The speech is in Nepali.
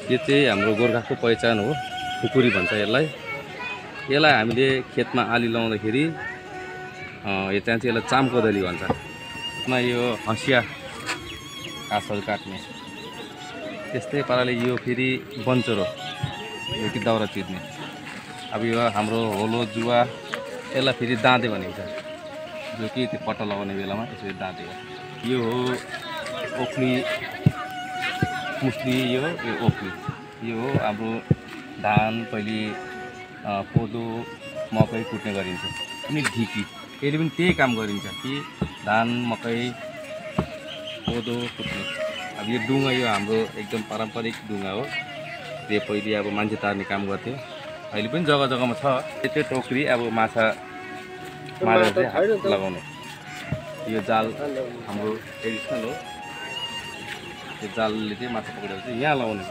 यो चाहिँ हाम्रो गोर्खाको पहिचान हो, खुकुरी भन्छ यसलाई। यसलाई हामीले खेतमा आली लाउँदाखेरि यो चाहिँ यसलाई चामकोदली भन्छ। यसमा यो हँसिया घाँसहरू काट्ने, त्यस्तै पाराले यो फेरि बन्चरो, यो कि दाउरा चिर्ने। अब यो हाम्रो होलो जुवा, यसलाई फेरि दाँते भनिन्छ, जो कि त्यो पट्टा लगाउने बेलामा यसरी दाँते हो। यो हो ओख्ली मुस्ली, यो ओख्ली। यो हो हाम्रो धान, पहिले कोदो मकै कुट्ने गरिन्छ। अनि ढिकी, यसले पनि त्यही काम गरिन्छ कि धान मकै कोदो कुट्ने। अब यो डुङ्गा, यो हाम्रो एकदम पारम्परिक डुङ्गा हो। त्यो पहिले अब मान्छे तार्ने काम गर्थ्यो, अहिले पनि जग्गा जग्गामा छ। त्यो टोकरी अब माछा मारेर चाहिँ लगाउने। यो जाल हाम्रो ट्रेडिसनल हो, त्यो जालले चाहिँ माछा पक्रेर चाहिँ यहाँ लगाउने।